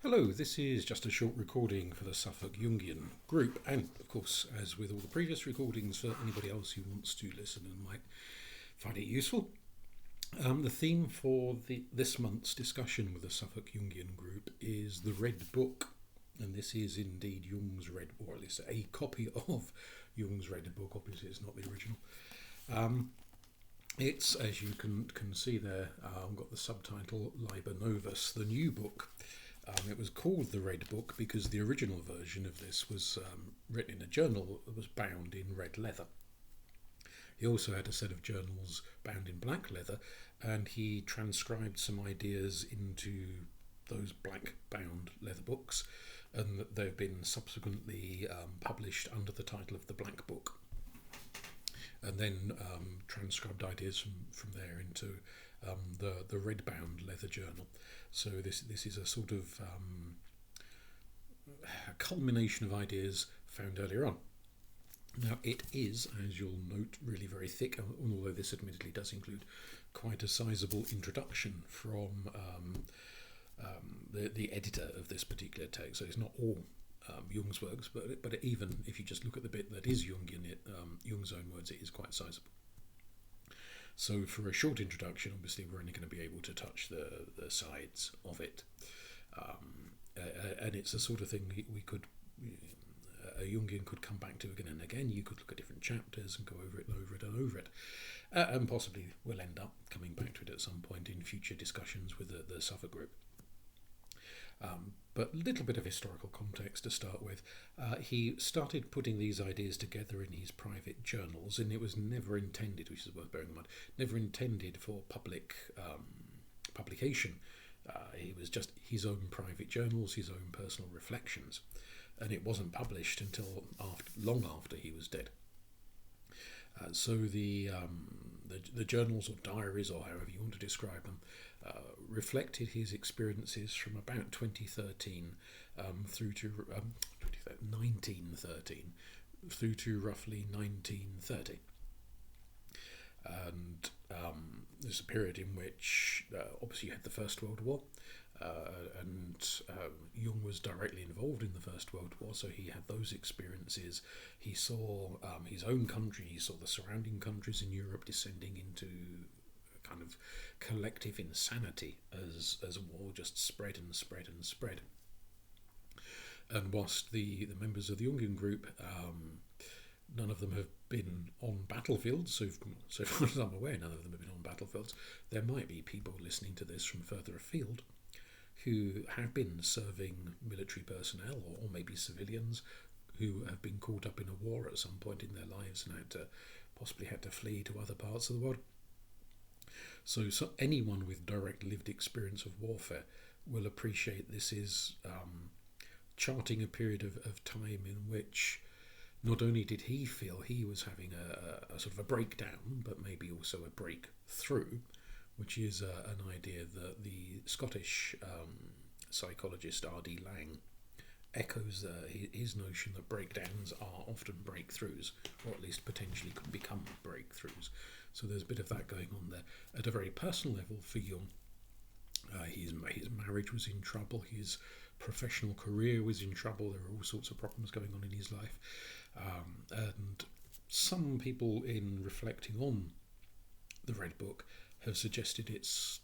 Hello, this is just a short recording for the Suffolk Jungian group, and of course, as with all the previous recordings, for anybody else who wants to listen and might find it useful. The theme for this month's discussion with the Suffolk Jungian group is the Red Book, and this is indeed Jung's Red, or at least a copy of Jung's Red Book. Obviously, it's not the original. It's, as you can see there, got the subtitle Liber Novus, the new book. It was called the Red Book because the original version of this was written in a journal that was bound in red leather. He also had a set of journals bound in black leather, and he transcribed some ideas into those black bound leather books, and they've been subsequently published under the title of the Black Book, and then transcribed ideas from there into the red bound leather journal. So this is a sort of a culmination of ideas found earlier on. Now it is, as you'll note, really very thick, although this admittedly does include quite a sizable introduction from the editor of this particular text. So it's not all Jung's works, but even if you just look at the bit that is Jungian, Jung's own words, it is quite sizable. So for a short introduction, obviously we're only going to be able to touch the sides of it, and it's the sort of thing a Jungian could come back to again and again. You could look at different chapters and go over it and over it and over it, and possibly we'll end up coming back to it at some point in future discussions with the Suffolk group. But a little bit of historical context to start with. He started putting these ideas together in his private journals, and it was never intended, which is worth bearing in mind, never intended for public publication. It was just his own private journals, his own personal reflections, and it wasn't published until long after he was dead. So the journals or diaries, or however you want to describe them, reflected his experiences from about 2013 through to 1913 through to roughly 1930. And there's a period in which obviously you had the First World War, and Jung was directly involved in the First World War, so he had those experiences. He saw his own country, he saw the surrounding countries in Europe descending into a kind of collective insanity as war just spread and spread and spread. And whilst the members of the Jungian group, none of them have been on battlefields, so far as I'm aware, none of them have been on battlefields. There might be people listening to this from further afield who have been serving military personnel, or maybe civilians who have been caught up in a war at some point in their lives and possibly had to flee to other parts of the world. So anyone with direct lived experience of warfare will appreciate this is charting a period of time in which not only did he feel he was having a sort of a breakdown, but maybe also a breakthrough, which is an idea that the Scottish psychologist R.D. Laing echoes his notion that breakdowns are often breakthroughs, or at least potentially could become breakthroughs. So there's a bit of that going on there. At a very personal level for Jung, his marriage was in trouble, his professional career was in trouble, there were all sorts of problems going on in his life. And some people, in reflecting on the Red Book, have suggested it's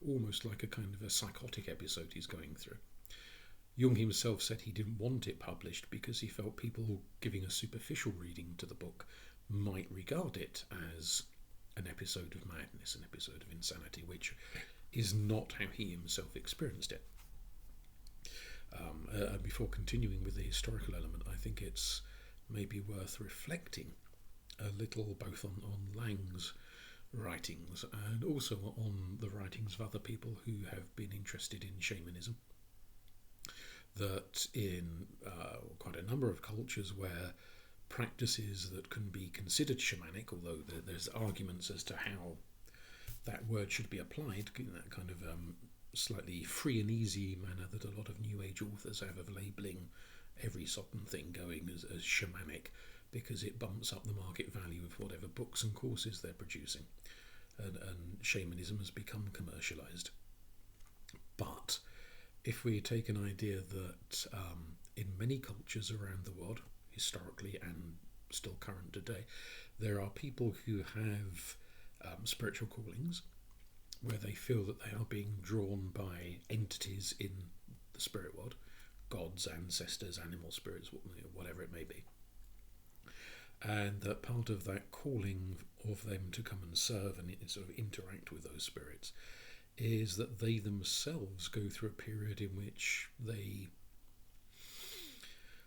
almost like a kind of a psychotic episode he's going through. Jung himself said he didn't want it published because he felt people giving a superficial reading to the book might regard it as an episode of madness, an episode of insanity, which is not how he himself experienced it. Before continuing with the historical element, I think it's maybe worth reflecting a little both on Lang's writings and also on the writings of other people who have been interested in shamanism. That in quite a number of cultures where practices that can be considered shamanic, although there's arguments as to how that word should be applied, that kind of slightly free and easy manner that a lot of New Age authors have of labelling every certain thing going as shamanic, because it bumps up the market value of whatever books and courses they're producing, and shamanism has become commercialised. But if we take an idea that in many cultures around the world, historically and still current today, there are people who have spiritual callings where they feel that they are being drawn by entities in the spirit world, gods, ancestors, animal spirits, whatever it may be. And that part of that calling of them to come and serve and sort of interact with those spirits is that they themselves go through a period in which they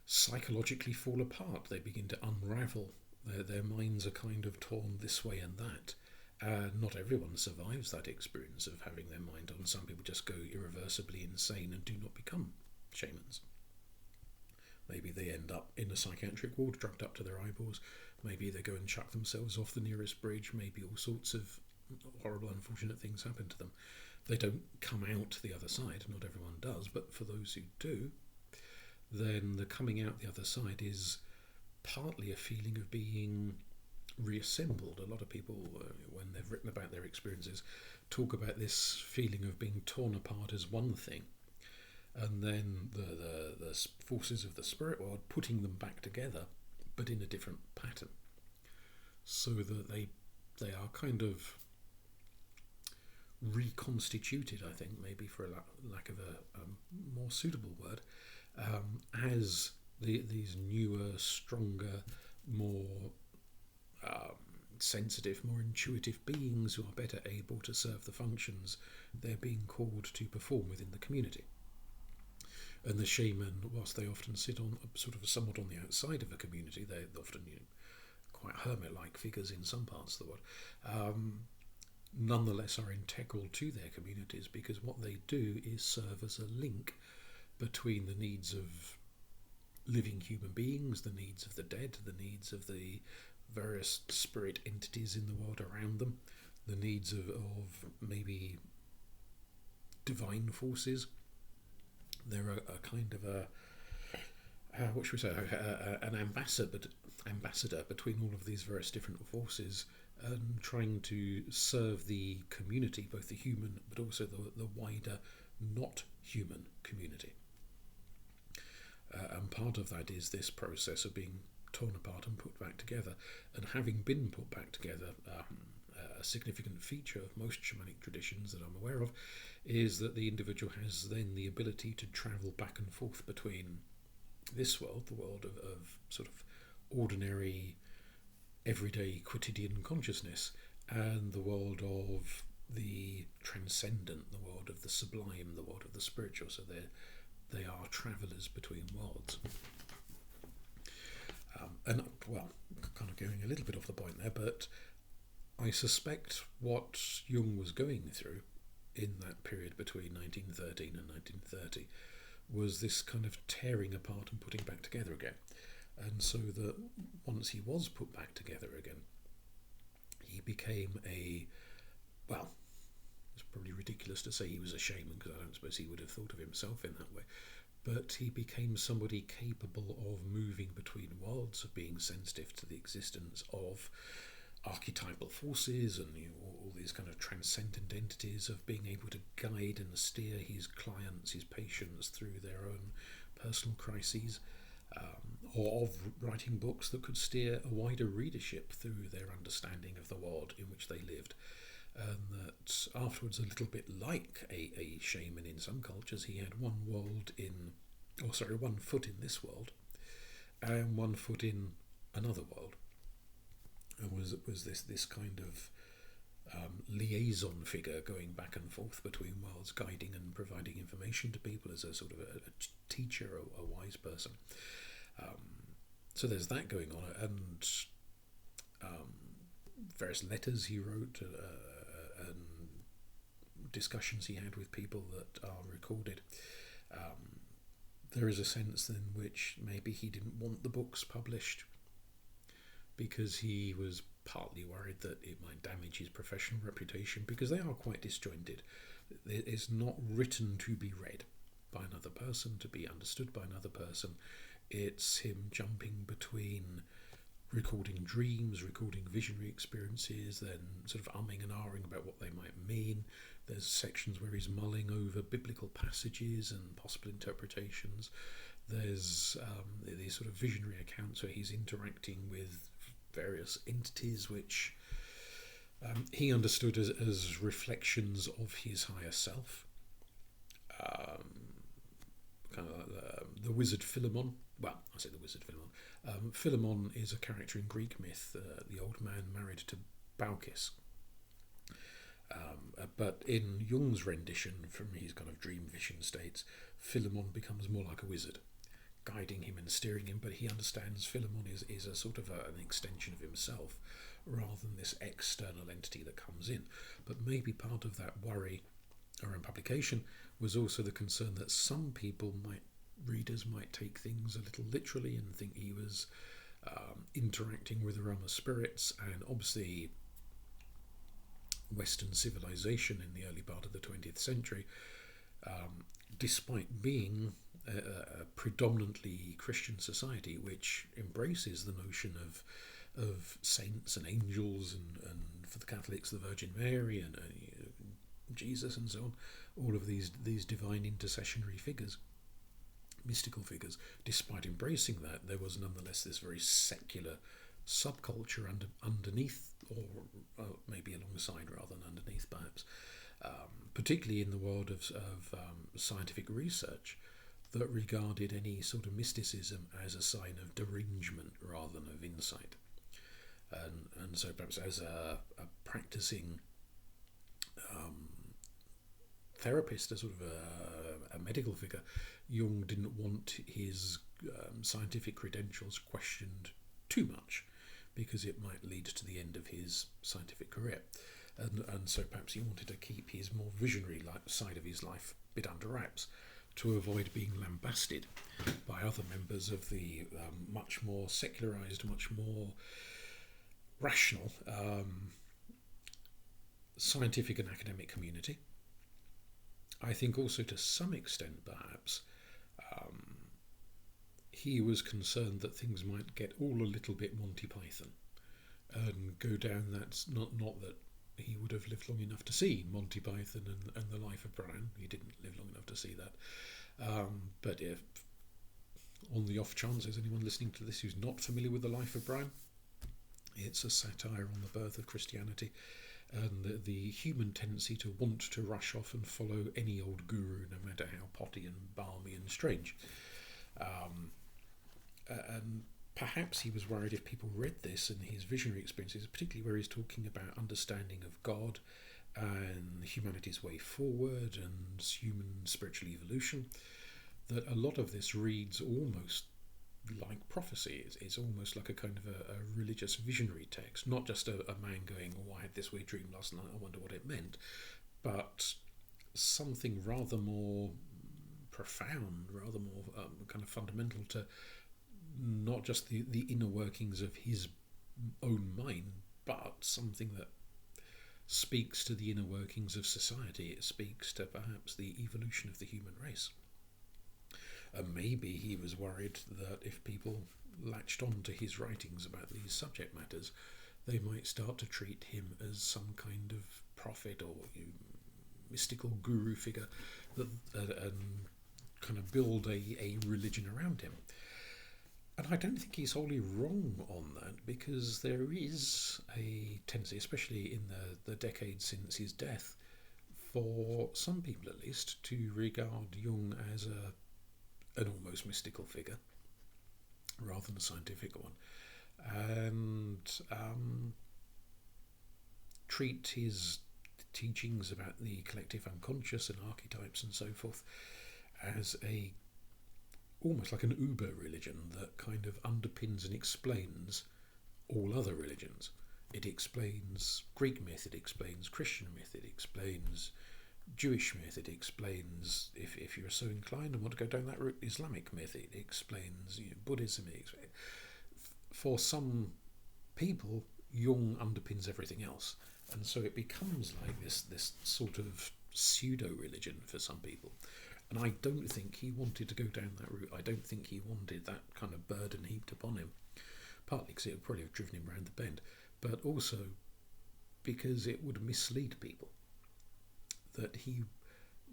psychologically fall apart. They begin to unravel. Their minds are kind of torn this way and that. Not everyone survives that experience of having their mind on. Some people just go irreversibly insane and do not become shamans. Maybe they end up in a psychiatric ward, drugged up to their eyeballs. Maybe they go and chuck themselves off the nearest bridge. Maybe all sorts of horrible, unfortunate things happen to them. They don't come out the other side. Not everyone does, but for those who do, then the coming out the other side is partly a feeling of being reassembled. A lot of people, when they've written about their experiences, talk about this feeling of being torn apart as one thing, and then the forces of the spirit world putting them back together, but in a different pattern, so that they are kind of reconstituted, I think, maybe for a lack of a more suitable word, as these newer, stronger, more sensitive, more intuitive beings who are better able to serve the functions they're being called to perform within the community. And the shaman, whilst they often sit on sort of somewhat on the outside of a community, they're often quite hermit-like figures in some parts of the world, nonetheless are integral to their communities, because what they do is serve as a link between the needs of living human beings, the needs of the dead, the needs of the various spirit entities in the world around them, the needs of maybe divine forces. They're a kind of what should we say, an ambassador between all of these various different forces, and trying to serve the community, both the human but also the wider not human community. And part of that is this process of being torn apart and put back together. And having been put back together, a significant feature of most shamanic traditions that I'm aware of is that the individual has then the ability to travel back and forth between this world, the world of sort of ordinary, everyday, quotidian consciousness, and the world of the transcendent, the world of the sublime, the world of the spiritual. So they are travellers between worlds. And, well, kind of going a little bit off the point there, but I suspect what Jung was going through in that period between 1913 and 1930 was this kind of tearing apart and putting back together again. And so that once he was put back together again, he became well, it's probably ridiculous to say he was a shaman, because I don't suppose he would have thought of himself in that way, but he became somebody capable of moving between worlds, of being sensitive to the existence of archetypal forces and all these kind of transcendent entities, of being able to guide and steer his clients, his patients, through their own personal crises, or of writing books that could steer a wider readership through their understanding of the world in which they lived. And that afterwards, a little bit like a shaman in some cultures, he had one foot in this world and 1 foot in another world, and was this kind of liaison figure going back and forth between worlds, guiding and providing information to people as a sort of a teacher, a wise person. So there's that going on, and various letters he wrote, and discussions he had with people that are recorded. There is a sense in which maybe he didn't want the books published because he was partly worried that it might damage his professional reputation, because they are quite disjointed. It's not written to be read by another person, to be understood by another person. It's him jumping between recording dreams, recording visionary experiences, then sort of umming and ahhing about what they might mean, There's sections where he's mulling over biblical passages and possible interpretations. There's these sort of visionary accounts where he's interacting with various entities which he understood as reflections of his higher self. Kind of like the wizard Philemon. Well, I say the wizard Philemon. Philemon is a character in Greek myth, the old man married to Baucis. But in Jung's rendition, from his kind of dream vision states, Philemon becomes more like a wizard, guiding him and steering him, but he understands Philemon is a sort of an extension of himself rather than this external entity that comes in. But maybe part of that worry around publication was also the concern that some readers might take things a little literally and think he was interacting with the realm of spirits, and obviously Western civilization in the early part of the 20th century, despite being a predominantly Christian society which embraces the notion of saints and angels and for the Catholics the Virgin Mary and Jesus and so on, all of these divine intercessionary figures, mystical figures, despite embracing that, there was nonetheless this very secular subculture underneath, or maybe alongside rather than underneath perhaps, particularly in the world of scientific research, that regarded any sort of mysticism as a sign of derangement rather than of insight. And so perhaps as a practicing therapist, a sort of a medical figure, Jung didn't want his scientific credentials questioned too much, because it might lead to the end of his scientific career. And so perhaps he wanted to keep his more visionary side of his life a bit under wraps to avoid being lambasted by other members of the much more secularized, much more rational scientific and academic community. I think also to some extent perhaps he was concerned that things might get all a little bit Monty Python and go down that, not that he would have lived long enough to see Monty Python and the Life of Brian. He didn't live long enough to see that. But if on the off chance there's anyone listening to this who's not familiar with the Life of Brian, it's a satire on the birth of Christianity and the human tendency to want to rush off and follow any old guru, no matter how potty and balmy and strange. And perhaps he was worried if people read this and his visionary experiences, particularly where he's talking about understanding of God and humanity's way forward and human spiritual evolution, that a lot of this reads almost like prophecy. It's almost like a kind of a religious visionary text, not just a man going, oh, I had this weird dream last night, I wonder what it meant, but something rather more profound, rather more kind of fundamental to not just the inner workings of his own mind, but something that speaks to the inner workings of society. It speaks to perhaps the evolution of the human race. And maybe he was worried that if people latched on to his writings about these subject matters, they might start to treat him as some kind of prophet or mystical guru figure and kind of build a religion around him. And I don't think he's wholly wrong on that, because there is a tendency, especially in the decades since his death, for some people at least, to regard Jung as an almost mystical figure rather than a scientific one, and treat his teachings about the collective unconscious and archetypes and so forth as almost like an uber religion that kind of underpins and explains all other religions. It explains Greek myth, it explains Christian myth, it explains Jewish myth, it explains, if you're so inclined and want to go down that route, Islamic myth, it explains Buddhism. For some people, Jung underpins everything else, and so it becomes like this sort of pseudo-religion for some people. And I don't think he wanted to go down that route. I don't think he wanted that kind of burden heaped upon him, partly because it would probably have driven him round the bend, but also because it would mislead people. that he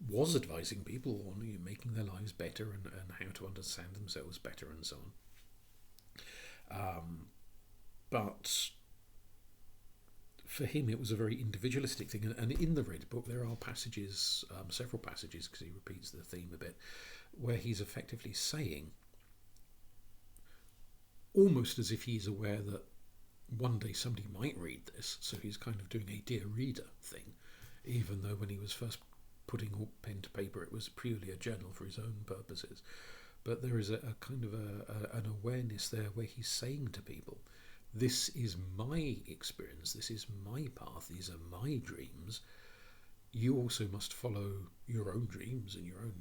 was advising people on making their lives better and how to understand themselves better and so on. But for him, it was a very individualistic thing. And in the Red Book, there are passages, several passages, because he repeats the theme a bit, where he's effectively saying, almost as if he's aware that one day somebody might read this, so he's kind of doing a dear reader thing, even though when he was first putting pen to paper it was purely a journal for his own purposes. But there is a kind of an awareness there where he's saying to people, this is my experience, this is my path, these are my dreams. You also must follow your own dreams and your own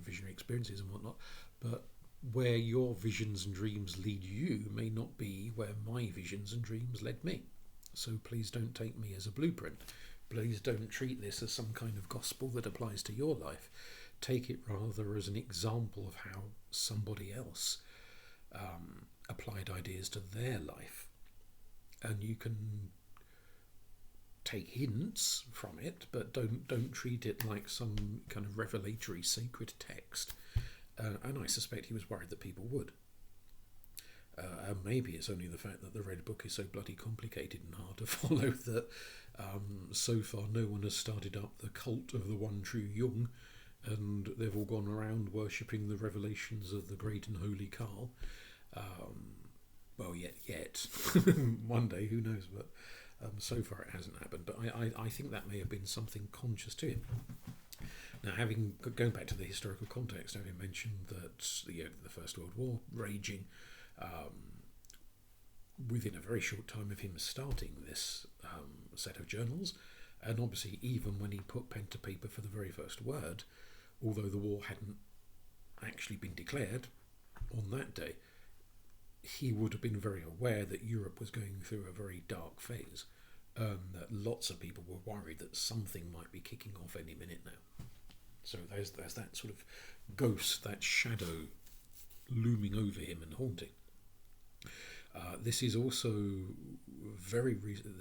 visionary experiences and whatnot, but where your visions and dreams lead you may not be where my visions and dreams led me. So please don't take me as a blueprint. Please don't treat this as some kind of gospel that applies to your life. Take it rather as an example of how somebody else applied ideas to their life. And you can take hints from it, but don't treat it like some kind of revelatory sacred text. And I suspect he was worried that people would. And maybe it's only the fact that the Red Book is so bloody complicated and hard to follow that so far no one has started up the cult of the one true Jung, and they've all gone around worshipping the revelations of the great and holy Carl. Well, yet. One day, who knows, but so far it hasn't happened. But I think that may have been something conscious to him. Now, going back to the historical context, having mentioned that the First World War raging, within a very short time of him starting this set of journals, and obviously even when he put pen to paper for the very first word, although the war hadn't actually been declared on that day, he would have been very aware that Europe was going through a very dark phase, that lots of people were worried that something might be kicking off any minute now. So there's that sort of ghost, that shadow looming over him and haunting. This is also very recent.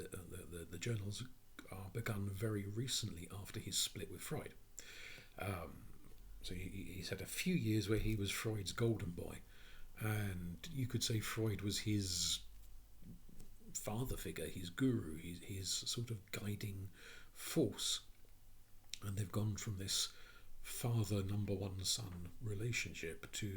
The journals are begun very recently after his split with Freud. So he's had a few years where he was Freud's golden boy, and you could say Freud was his father figure, his guru, his sort of guiding force. And they've gone from this father number one son relationship to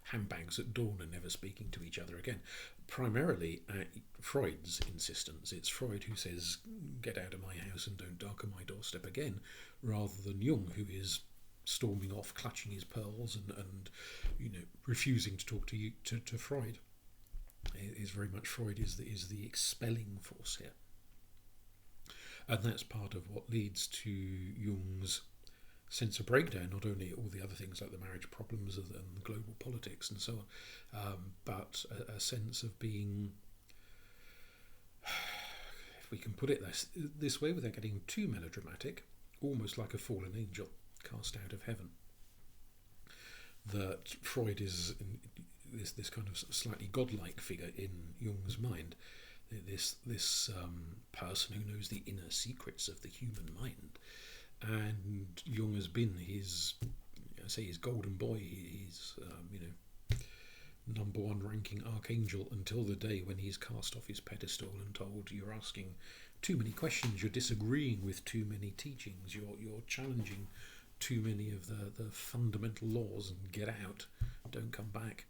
handbags at dawn and never speaking to each other again. Primarily at Freud's insistence. It's Freud who says, get out of my house and don't darken my doorstep again, rather than Jung, who is storming off, clutching his pearls and refusing to talk to Freud. It is very much Freud is the expelling force here. And that's part of what leads to Jung's sense of breakdown, not only all the other things like the marriage problems and global politics and so on, but a sense of being, if we can put it this way without getting too melodramatic, almost like a fallen angel cast out of heaven. That Freud is this kind of slightly godlike figure in Jung's mind, this person who knows the inner secrets of the human mind. And Jung has been his golden boy, his number one ranking archangel, until the day when he's cast off his pedestal and told, you're asking too many questions, you're disagreeing with too many teachings, you're challenging too many of the fundamental laws, and get out, don't come back.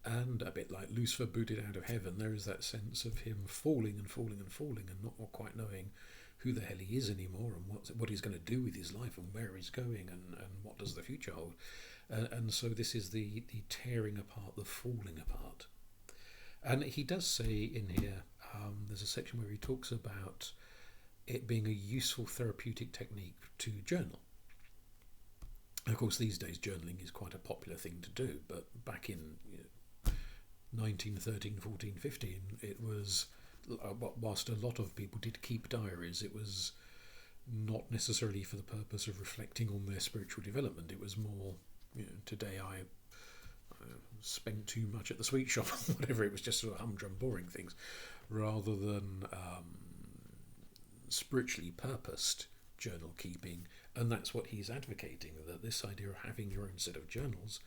And a bit like Lucifer booted out of heaven, there is that sense of him falling and falling and falling and not quite knowing who the hell he is anymore, and what he's going to do with his life, and where he's going, and what does the future hold. And so this is the tearing apart, the falling apart. And he does say in here, there's a section where he talks about it being a useful therapeutic technique to journal. Of course, these days journaling is quite a popular thing to do, but back in 1913, 14, 15, it was, whilst a lot of people did keep diaries, it was not necessarily for the purpose of reflecting on their spiritual development. It was more, today I spent too much at the sweet shop or whatever. It was just sort of humdrum, boring things, rather than spiritually purposed journal keeping, and that's what he's advocating, that this idea of having your own set of journals,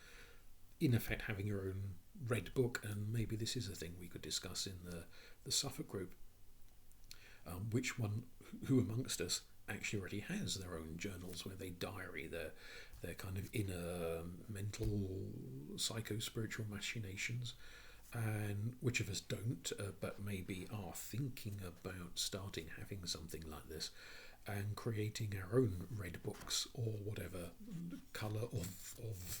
in effect having your own red book, and maybe this is a thing we could discuss in the Suffolk group, who amongst us actually already has their own journals where they diary their kind of inner mental psycho-spiritual machinations, and which of us don't, but maybe are thinking about starting having something like this and creating our own red books or whatever colour of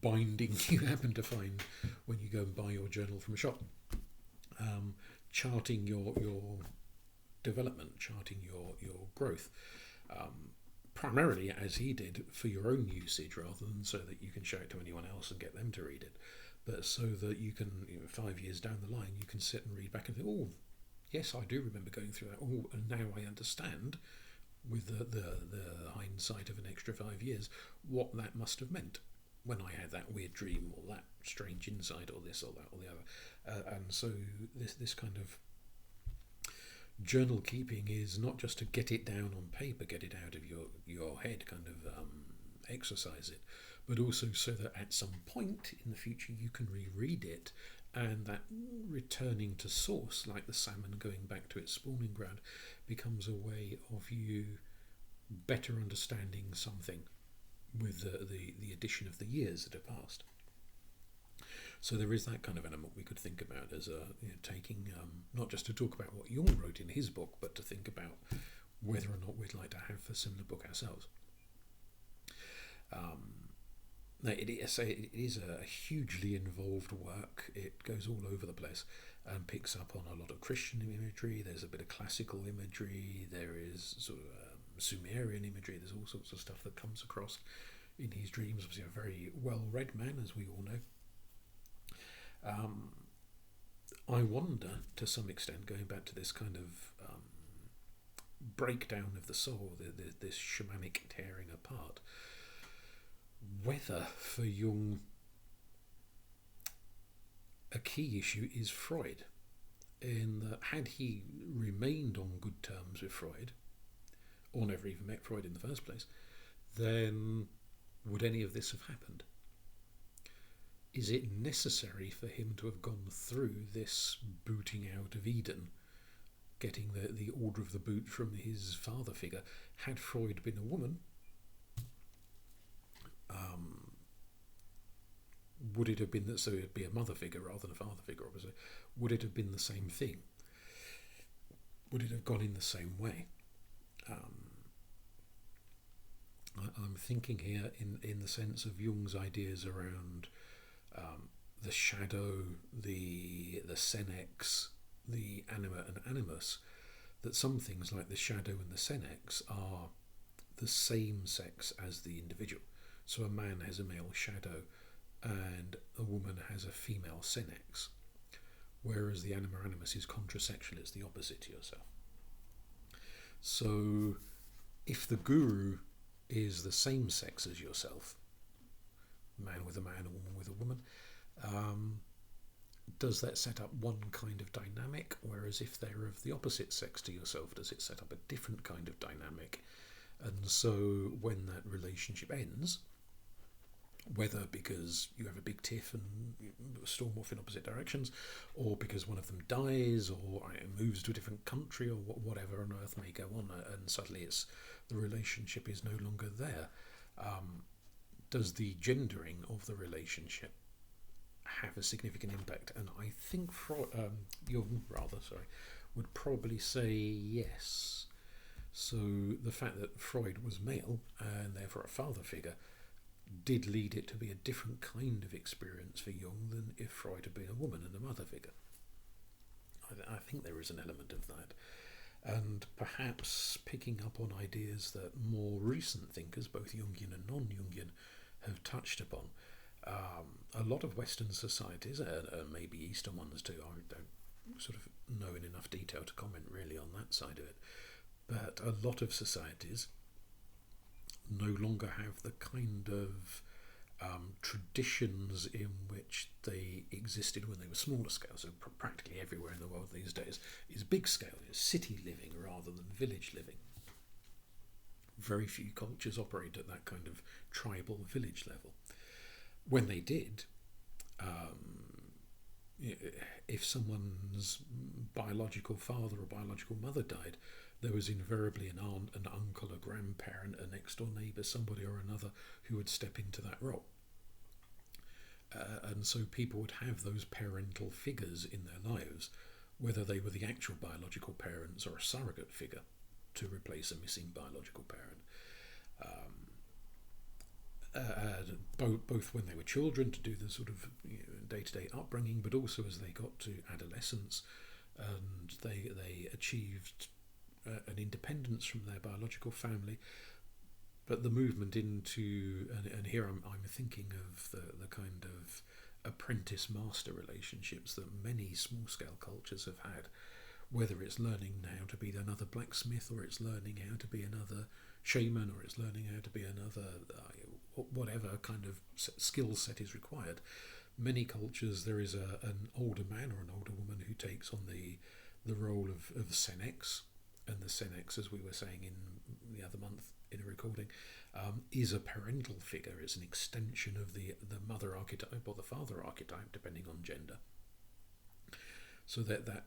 binding you happen to find when you go and buy your journal from a shop, charting your development, charting your growth, primarily as he did for your own usage rather than so that you can show it to anyone else and get them to read it, but so that you can, 5 years down the line, you can sit and read back and think, oh yes, I do remember going through that, oh, and now I understand with the hindsight of an extra 5 years what that must have meant when I had that weird dream or that strange insight or this or that or the other, and so this kind of journal keeping is not just to get it down on paper, get it out of your head, kind of exercise it, but also so that at some point in the future you can reread it, and that returning to source, like the salmon going back to its spawning ground, becomes a way of you better understanding something with the addition of the years that have passed. So there is that kind of element we could think about as taking, not just to talk about what Jung wrote in his book, but to think about whether or not we'd like to have a similar book ourselves. It is a hugely involved work. It goes all over the place and picks up on a lot of Christian imagery. There's a bit of classical imagery. There is sort of Sumerian imagery. There's all sorts of stuff that comes across in his dreams. Obviously a very well-read man, as we all know. I wonder, to some extent, going back to this kind of breakdown of the soul, this shamanic tearing apart, whether for Jung a key issue is Freud, in that had he remained on good terms with Freud, or never even met Freud in the first place, then would any of this have happened? Is it necessary for him to have gone through this booting out of Eden, getting the order of the boot from his father figure? Had Freud been a woman, would it have been that? So it'd be a mother figure rather than a father figure, obviously. Would it have been the same thing? Would it have gone in the same way? I'm thinking here in the sense of Jung's ideas around the shadow, the senex, the anima and animus, that some things like the shadow and the senex are the same sex as the individual. So a man has a male shadow and a woman has a female senex, whereas the anima animus is contrasexual, it's the opposite to yourself. So if the guru is the same sex as yourself, man with a man, a woman with a woman, does that set up one kind of dynamic, whereas if they're of the opposite sex to yourself, does it set up a different kind of dynamic? And so when that relationship ends, whether because you have a big tiff and storm off in opposite directions, or because one of them dies or moves to a different country, or whatever on earth may go on, and suddenly the relationship is no longer there, does the gendering of the relationship have a significant impact? And I think Jung would probably say yes. So the fact that Freud was male and therefore a father figure did lead it to be a different kind of experience for Jung than if Freud had been a woman and a mother figure. I think there is an element of that. And perhaps picking up on ideas that more recent thinkers, both Jungian and non-Jungian, have touched upon. A lot of Western societies, maybe Eastern ones too, I don't sort of know in enough detail to comment really on that side of it, but a lot of societies no longer have the kind of traditions in which they existed when they were smaller scale. So practically everywhere in the world these days is big scale, is city living rather than village living. Very few cultures operate at that kind of tribal village level. When they did, if someone's biological father or biological mother died, there was invariably an aunt, an uncle, a grandparent, a next door neighbour, somebody or another who would step into that role. And so people would have those parental figures in their lives, whether they were the actual biological parents or a surrogate figure to replace a missing biological parent. Both when they were children to do the sort of day-to-day upbringing, but also as they got to adolescence and they achieved an independence from their biological family. But the movement into, and here I'm thinking of the kind of apprentice-master relationships that many small-scale cultures have had, whether it's learning how to be another blacksmith, or it's learning how to be another shaman, or it's learning how to be another whatever kind of skill set is required. Many cultures there is an older man or an older woman who takes on the role of senex, and the senex, as we were saying in the other month in a recording, is a parental figure. It's an extension of the mother archetype or the father archetype, depending on gender. So that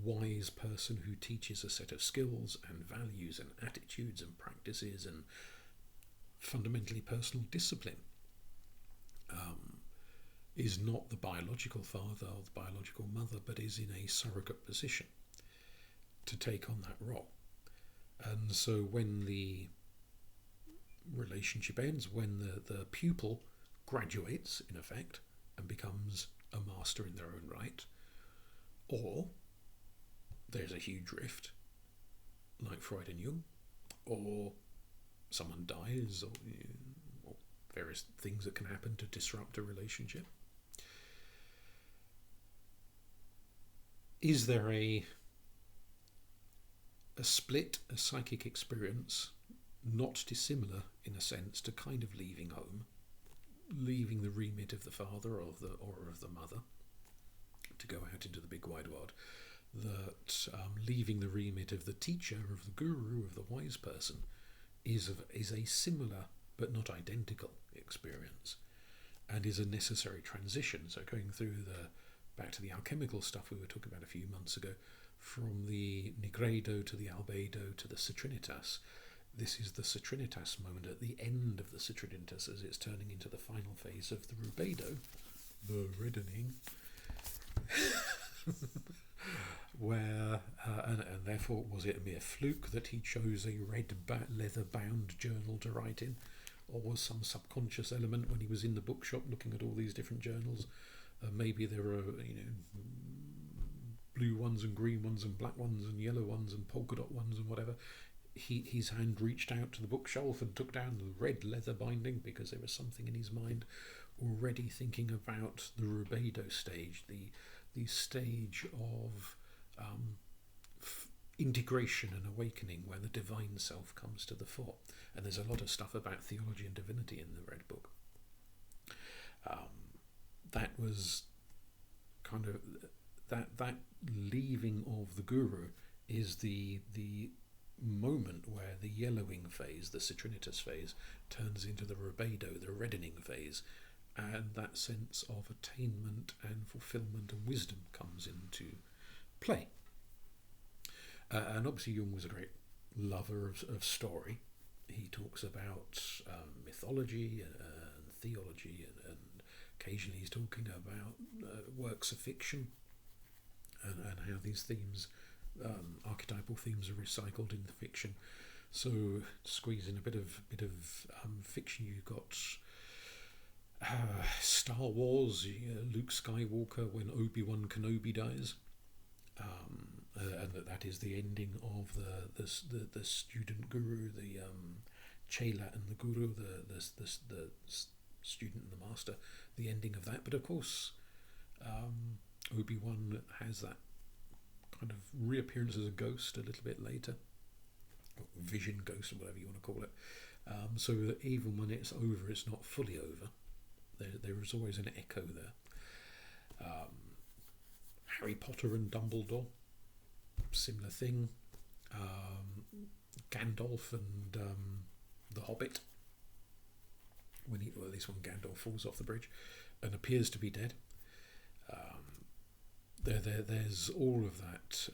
wise person who teaches a set of skills and values and attitudes and practices and fundamentally personal discipline is not the biological father or the biological mother, but is in a surrogate position to take on that role. And so when the relationship ends, when the pupil graduates, in effect, and becomes a master in their own right, or there's a huge rift, like Freud and Jung, or someone dies, or various things that can happen to disrupt a relationship. Is there a split, a psychic experience, not dissimilar in a sense to kind of leaving home, leaving the remit of the father or of the mother to go out into the big wide world, that leaving the remit of the teacher, of the guru, of the wise person is a similar but not identical experience, and is a necessary transition. So going through back to the alchemical stuff we were talking about a few months ago, from the nigredo to the albedo to the citrinitas, this is the citrinitas moment at the end of the citrinitas as it's turning into the final phase of the rubedo, the reddening, where and therefore was it a mere fluke that he chose a red leather-bound journal to write in, or was some subconscious element when he was in the bookshop looking at all these different journals? Maybe there were blue ones and green ones and black ones and yellow ones and polka dot ones and whatever. His hand reached out to the bookshelf and took down the red leather binding because there was something in his mind already thinking about the rubedo stage, the stage of integration and awakening, where the divine self comes to the fore. And there's a lot of stuff about theology and divinity in the Red Book. That was kind of that leaving of the guru is the moment where the yellowing phase, the citrinitas phase, turns into the rubedo, the reddening phase, and that sense of attainment and fulfillment and wisdom comes into play. And obviously Jung was a great lover of story. He talks about mythology and theology, and occasionally he's talking about works of fiction and how these themes, archetypal themes, are recycled in the fiction. So to squeeze in a bit of fiction, you've got Star Wars, Luke Skywalker when Obi-Wan Kenobi dies, and that is the ending of the student guru, the chela and the guru, the student and the master, the ending of that. But of course, Obi-Wan has that kind of reappearance as a ghost a little bit later, or vision ghost, or whatever you want to call it. So that even when it's over, it's not fully over. There is always an echo there. Harry Potter and Dumbledore, similar thing. Gandalf and the Hobbit, or at least when Gandalf falls off the bridge and appears to be dead. There's all of that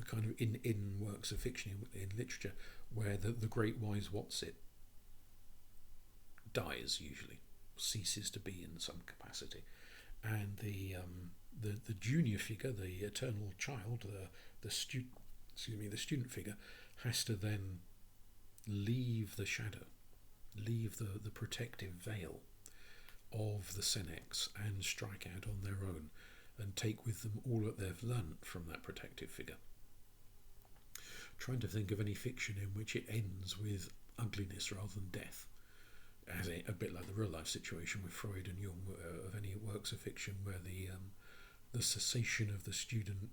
kind of in works of fiction, in literature, where the great wise Whatsit dies, usually ceases to be in some capacity, and the junior figure, the eternal child, the student figure, has to then leave the shadow, leave the protective veil of the Senex and strike out on their own and take with them all that they've learnt from that protective figure. Trying to think of any fiction in which it ends with ugliness rather than death, as a bit like the real life situation with Freud and Jung, of any works of fiction where the cessation of the student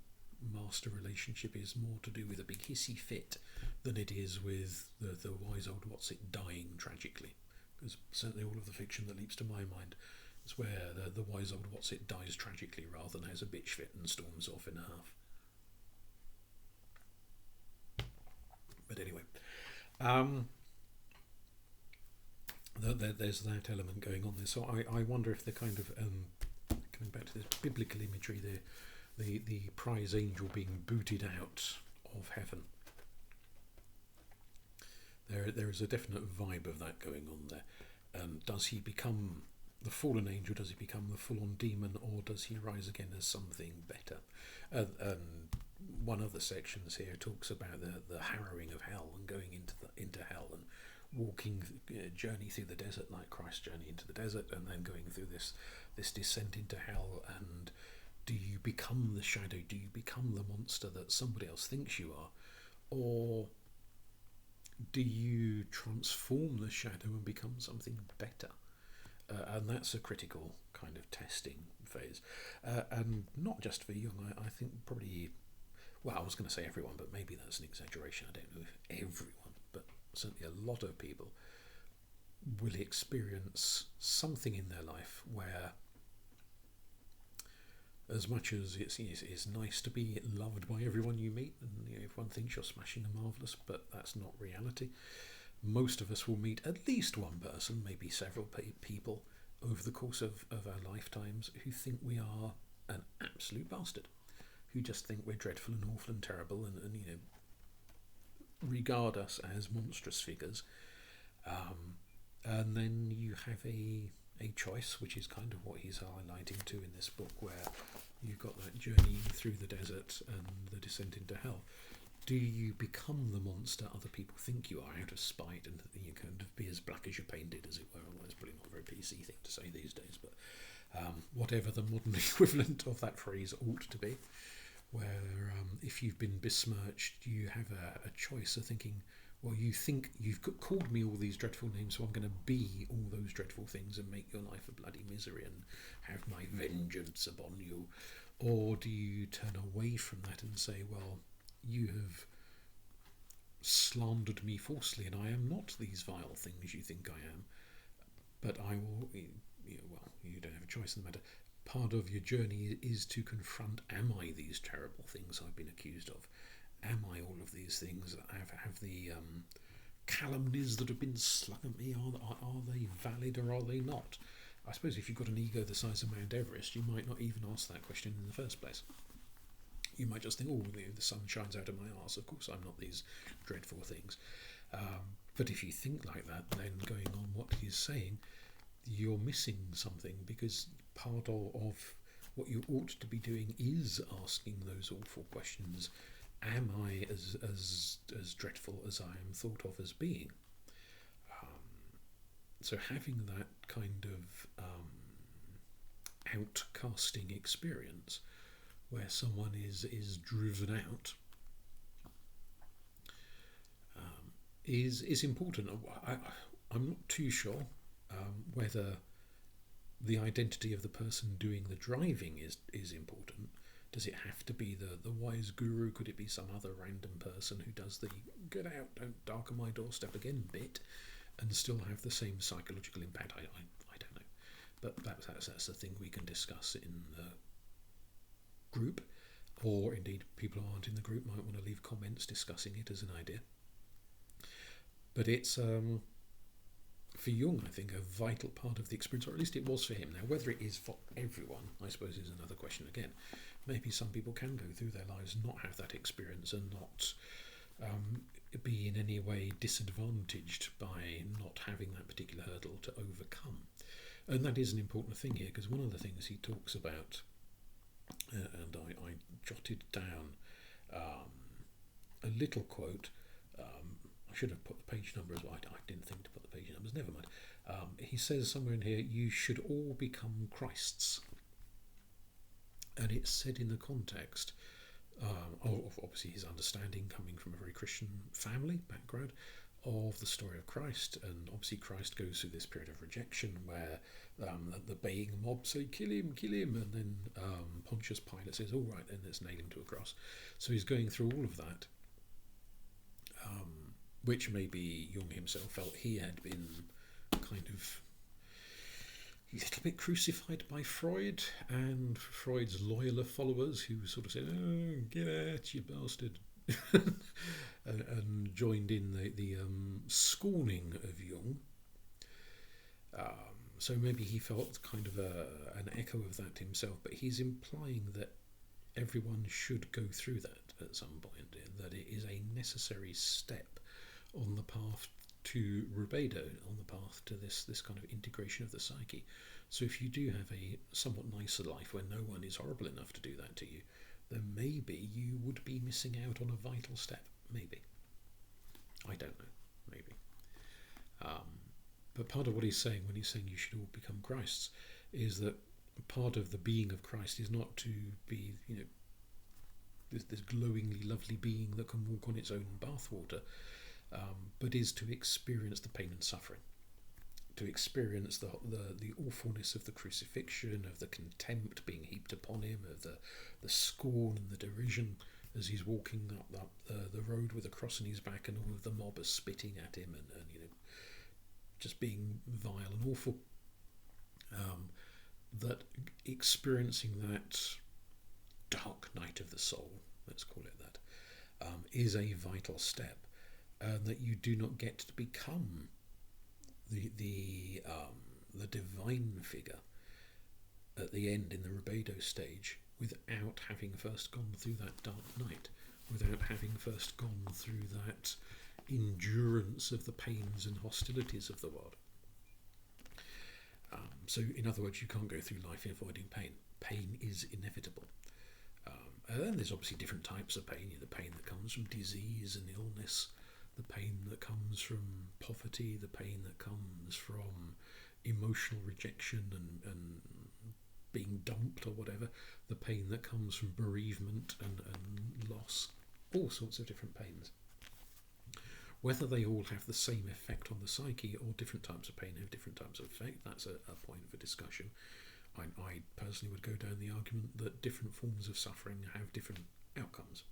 master relationship is more to do with a big hissy fit than it is with the wise old Whatsit dying tragically. Because certainly all of the fiction that leaps to my mind is where the wise old Whatsit dies tragically rather than has a bitch fit and storms off in a huff. But anyway, there's that element going on there. So I wonder if the kind of coming back to this biblical imagery, the prize angel being booted out of heaven. There is a definite vibe of that going on there. Does he become the fallen angel? Does he become the full-on demon, or does he rise again as something better? One of the sections here talks about the harrowing of hell and going into hell and walking journey through the desert like Christ's journey into the desert, and then going through this descent into hell. And do you become the shadow? Do you become the monster that somebody else thinks you are, or do you transform the shadow and become something better? And that's a critical kind of testing phase, and not just for Jung. I think probably, well, I was going to say everyone, but maybe that's an exaggeration. I don't know if everyone, but certainly a lot of people will experience something in their life where, as much as it's nice to be loved by everyone you meet, and everyone thinks you're smashing and marvellous, but that's not reality. Most of us will meet at least one person, maybe several people, over the course of our lifetimes, who think we are an absolute bastard, who just think we're dreadful and awful and terrible, and regard us as monstrous figures. And then you have a choice, which is kind of what he's highlighting to in this book, where you've got that journey through the desert and the descent into hell. Do you become the monster other people think you are out of spite, and you kind of be as black as you're painted, as it were? Well, it's probably not a very PC thing to say these days, but whatever the modern equivalent of that phrase ought to be, where if you've been besmirched, you have a choice of thinking, well, you think you've called me all these dreadful names, so I'm going to be all those dreadful things and make your life a bloody misery and have my vengeance upon you. Or do you turn away from that and say, well, you have slandered me falsely, and I am not these vile things you think I am, but I will, well, you don't have a choice in the matter. Part of your journey is to confront, am I these terrible things I've been accused of? Am I all of these things that have the calumnies that have been slung at me? Are they valid or are they not? I suppose if you've got an ego the size of Mount Everest, you might not even ask that question in the first place. You might just think, oh, the sun shines out of my arse, of course I'm not these dreadful things. But if you think like that, then going on what he's saying, you're missing something, because part of what you ought to be doing is asking those awful questions. Am I as dreadful as I am thought of as being? So having that kind of outcasting experience, where someone is driven out, is important. I'm not too sure whether the identity of the person doing the driving is important. Does it have to be the wise guru? Could it be some other random person who does the get out, don't darken my doorstep again bit, and still have the same psychological impact? I don't know. But that's the thing we can discuss in the group or indeed people who aren't in the group might want to leave comments discussing it as an idea. But it's, for Jung, I think, a vital part of the experience, or at least it was for him. Now, whether it is for everyone, I suppose, is another question again. Maybe some people can go through their lives and not have that experience and not be in any way disadvantaged by not having that particular hurdle to overcome. And that is an important thing here, because one of the things he talks about, and I jotted down a little quote. I should have put the page number as well. I didn't think to put the page numbers, never mind. He says somewhere in here, you should all become Christs. And it's said in the context of obviously his understanding coming from a very Christian family background of the story of Christ, and obviously Christ goes through this period of rejection where the baying mob say kill him, and then Pontius Pilate says all right, then let's nail him to a cross. So he's going through all of that, which maybe Jung himself felt he had been kind of a little bit crucified by Freud and Freud's loyaler followers, who sort of said, oh, get out, you bastard, and joined in the scorning of Jung. So maybe he felt kind of an echo of that himself, but he's implying that everyone should go through that at some point, that it is a necessary step on the path to rubedo, on the path to this kind of integration of the psyche. So if you do have a somewhat nicer life where no one is horrible enough to do that to you, then maybe you would be missing out on a vital step. Maybe. I don't know. Maybe. But part of what he's saying when he's saying you should all become Christs is that part of the being of Christ is not to be, this glowingly lovely being that can walk on its own bathwater, but is to experience the pain and suffering, to experience the awfulness of the crucifixion, of the contempt being heaped upon him, of the scorn and the derision as he's walking up the road with a cross on his back, and all of the mob are spitting at him and just being vile and awful. That experiencing that dark night of the soul, let's call it that, is a vital step, and that you do not get to become the divine figure at the end in the rubedo stage without having first gone through that dark night, without having first gone through that endurance of the pains and hostilities of the world. So in other words, you can't go through life avoiding pain. Pain is inevitable. And then there's obviously different types of pain. The pain that comes from disease and illness, the pain that comes from poverty, the pain that comes from emotional rejection and being dumped or whatever, the pain that comes from bereavement and loss, all sorts of different pains. Whether they all have the same effect on the psyche or different types of pain have different types of effect, that's a point for discussion. I personally would go down the argument that different forms of suffering have different outcomes.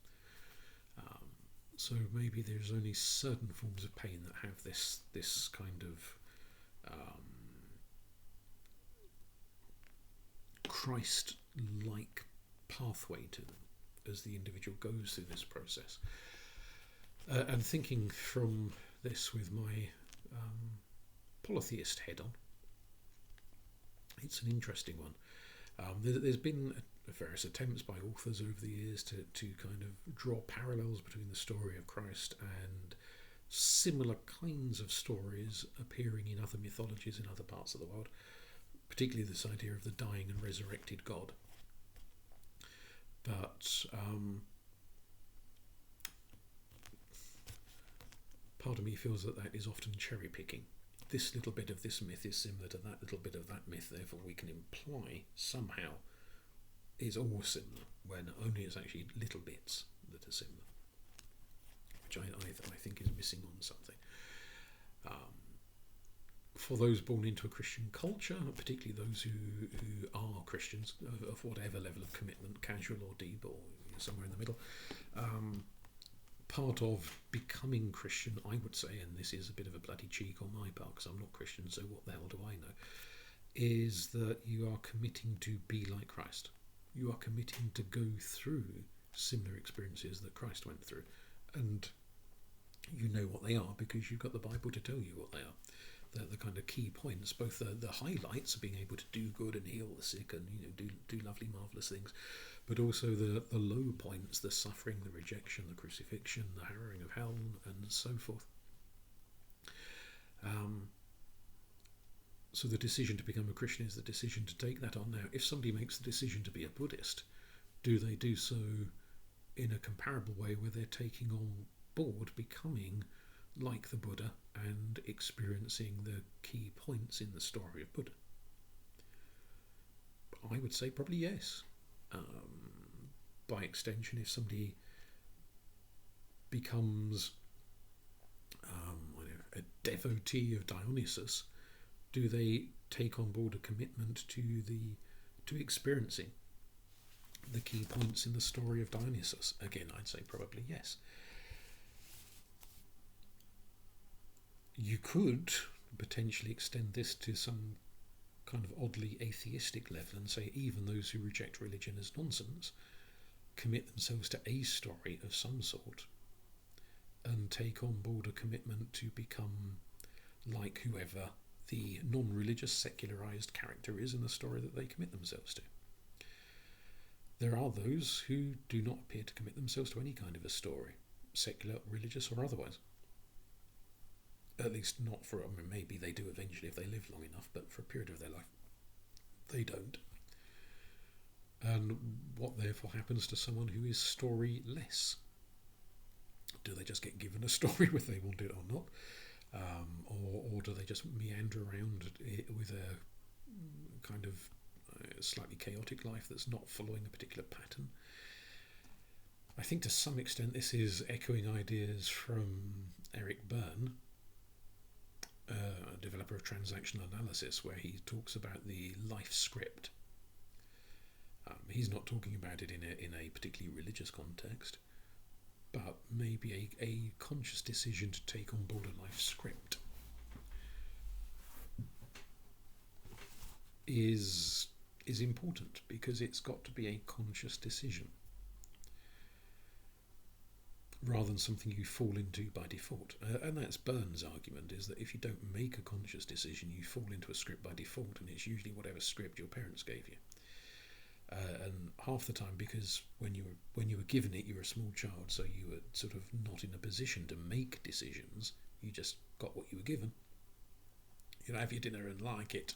So maybe there's only certain forms of pain that have this kind of Christ-like pathway to them as the individual goes through this process. And thinking from this with my polytheist head on, it's an interesting one. There's been various attempts by authors over the years to kind of draw parallels between the story of Christ and similar kinds of stories appearing in other mythologies in other parts of the world, particularly this idea of the dying and resurrected God. But part of me feels that is often cherry picking. This little bit of this myth is similar to that little bit of that myth, therefore we can imply somehow it's all similar, when only it's actually little bits that are similar, which I think is missing on something. For those born into a Christian culture, particularly those who are Christians of whatever level of commitment, casual or deep or somewhere in the middle, part of becoming Christian, I would say, and this is a bit of a bloody cheek on my part because I'm not Christian, so what the hell do I know, is that you are committing to be like Christ. You are committing to go through similar experiences that Christ went through, and you know what they are because you've got the Bible to tell you what they are. The kind of key points, both the highlights of being able to do good and heal the sick and do lovely, marvellous things, but also the low points, the suffering, the rejection, the crucifixion, the harrowing of hell, and so forth. So the decision to become a Christian is the decision to take that on. Now, if somebody makes the decision to be a Buddhist, do they do so in a comparable way where they're taking on board becoming like the Buddha and experiencing the key points in the story of Buddha? I would say probably yes. By extension, if somebody becomes a devotee of Dionysus, do they take on board a commitment to experiencing the key points in the story of Dionysus? Again, I'd say probably yes. You could potentially extend this to some kind of oddly atheistic level and say even those who reject religion as nonsense commit themselves to a story of some sort and take on board a commitment to become like whoever the non-religious secularized character is in the story that they commit themselves to. There are those who do not appear to commit themselves to any kind of a story, secular, religious or otherwise. At least not for, maybe they do eventually if they live long enough, but for a period of their life, they don't. And what therefore happens to someone who is storyless? Do they just get given a story whether they want it or not? Or do they just meander around with a kind of slightly chaotic life that's not following a particular pattern? I think to some extent this is echoing ideas from Eric Berne, a developer of transactional analysis, where he talks about the life script. He's not talking about it in a particularly religious context, but maybe a conscious decision to take on board a life script is important, because it's got to be a conscious decision rather than something you fall into by default. And that's Burns' argument, is that if you don't make a conscious decision, you fall into a script by default, and it's usually whatever script your parents gave you. And half the time, because when you were given it, you were a small child, so you were sort of not in a position to make decisions. You just got what you were given. You know, have your dinner and like it.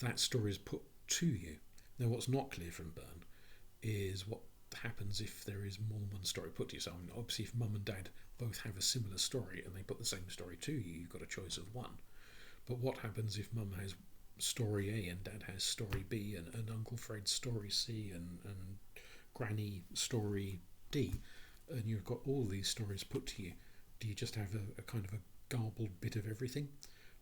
that story is put to you. Now, what's not clear from Berne is what happens if there is more than one story put to you. So, obviously, if mum and dad both have a similar story and they put the same story to you, you've got a choice of one. But what happens if mum has story A and dad has story B and Uncle Fred's story C and Granny story D, and you've got all these stories put to you? Do you just have a kind of a garbled bit of everything?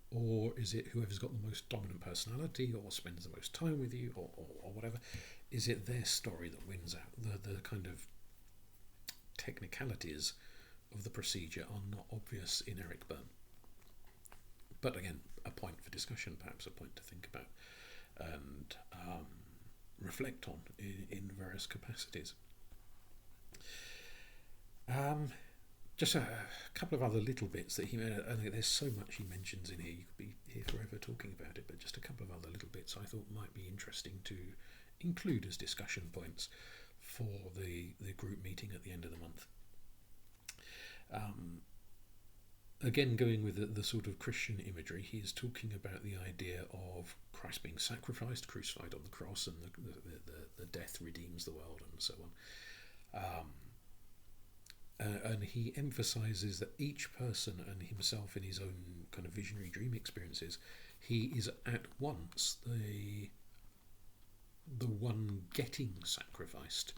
Or is it whoever's got the most dominant personality or spends the most time with you or whatever? Is it their story that wins out? The kind of technicalities of the procedure are not obvious in Eric Berne. But again, a point for discussion, perhaps a point to think about and reflect on in various capacities. Just a couple of other little bits that he made. I think there's so much he mentions in here, you could be here forever talking about it, but just a couple of other little bits I thought might be interesting to include as discussion points for the group meeting at the end of the month. Again, going with the sort of Christian imagery, he is talking about the idea of Christ being sacrificed, crucified on the cross, and the death redeems the world, and so on. And he emphasises that each person and himself in his own kind of visionary dream experiences, he is at once the one getting sacrificed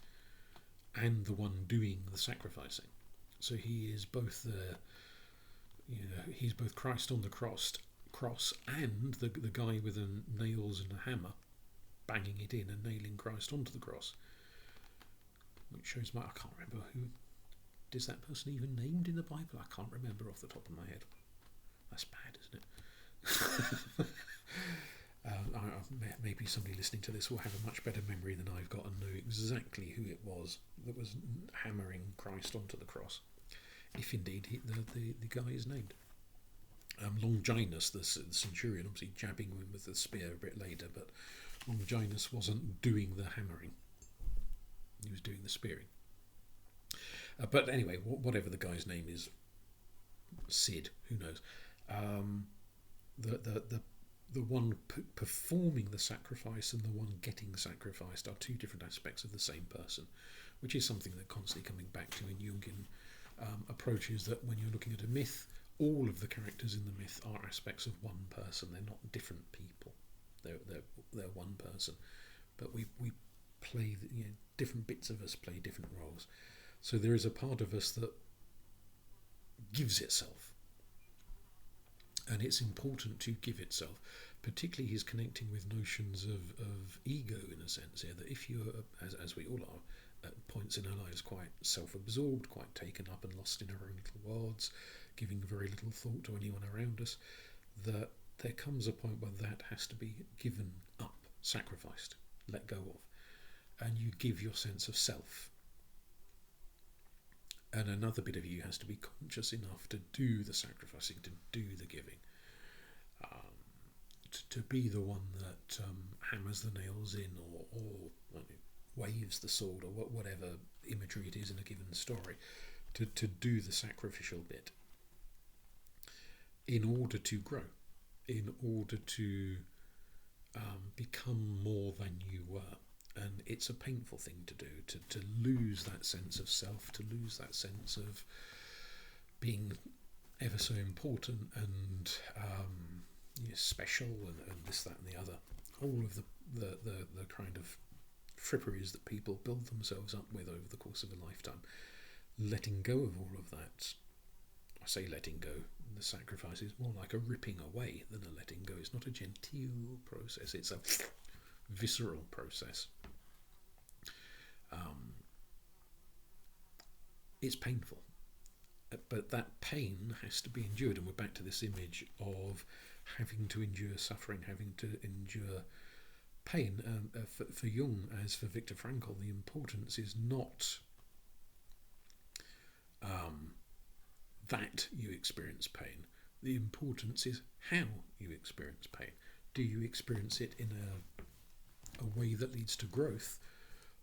and the one doing the sacrificing. So he is both he's both Christ on the cross and the guy with the nails and a hammer banging it in and nailing Christ onto the cross, which shows I can't remember who. Is that person even named in the Bible? I can't remember off the top of my head. That's bad, isn't Maybe somebody listening to this will have a much better memory than I've got and know exactly who it was that was hammering Christ onto the cross, if indeed the guy is named. Longinus, the centurion, obviously jabbing him with the spear a bit later, but Longinus wasn't doing the hammering. He was doing the spearing. But anyway, whatever the guy's name is, Sid, who knows? The one performing the sacrifice and the one getting sacrificed are two different aspects of the same person, which is something that constantly coming back to in Jungian approaches, that when you're looking at a myth, all of the characters in the myth are aspects of one person. They're not different people. They're one person, but we play, different bits of us play different roles. So there is a part of us that gives itself, and it's important to give itself. Particularly, he's connecting with notions of ego in a sense here, that if you are, as we all are, at points in our lives quite self-absorbed, quite taken up and lost in our own little worlds, giving very little thought to anyone around us, that there comes a point where that has to be given up, sacrificed, let go of, and you give your sense of self. And another bit of you has to be conscious enough to do the sacrificing, to do the giving, to be the one that hammers the nails in, or waves the sword, or whatever imagery it is in a given story, to do the sacrificial bit in order to grow, in order to become more than you were. And it's a painful thing to do, to lose that sense of self, to lose that sense of being ever so important and special, and this, that and the other. All of the kind of fripperies that people build themselves up with over the course of a lifetime. Letting go of all of that. I say letting go, the sacrifice is more like a ripping away than a letting go. It's not a genteel process, it's a visceral process. It's painful, but that pain has to be endured, and we're back to this image of having to endure suffering, having to endure pain. For Jung, as for Viktor Frankl, the importance is not that you experience pain. The importance is how you experience pain. Do you experience it in a way that leads to growth,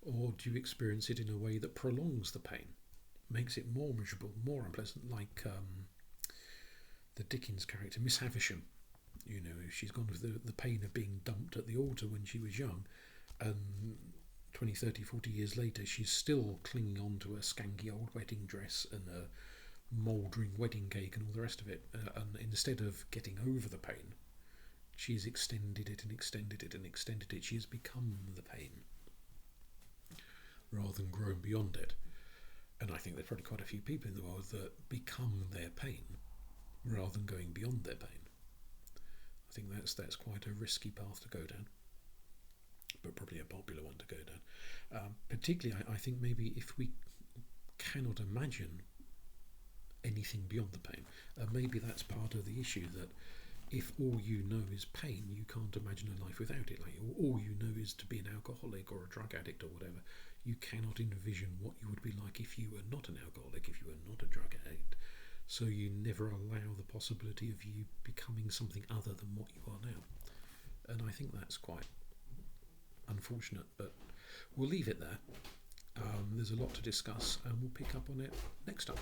or do you experience it in a way that prolongs the pain, makes it more miserable, more unpleasant, like the Dickens character, Miss Havisham? She's gone through the pain of being dumped at the altar when she was young, and 20, 30, 40 years later she's still clinging on to a skanky old wedding dress and a mouldering wedding cake and all the rest of it, and instead of getting over the pain, she's extended it and extended it and extended it. She has become the pain rather than grown beyond it. And I think there's probably quite a few people in the world that become their pain rather than going beyond their pain. I think that's quite a risky path to go down, but probably a popular one to go down. Particularly, I think maybe if we cannot imagine anything beyond the pain, maybe that's part of the issue, that if all you know is pain, you can't imagine a life without it. Like, all you know is to be an alcoholic or a drug addict or whatever. You cannot envision what you would be like if you were not an alcoholic, if you were not a drug addict. So you never allow the possibility of you becoming something other than what you are now. And I think that's quite unfortunate, but we'll leave it there. There's a lot to discuss, and we'll pick up on it next time.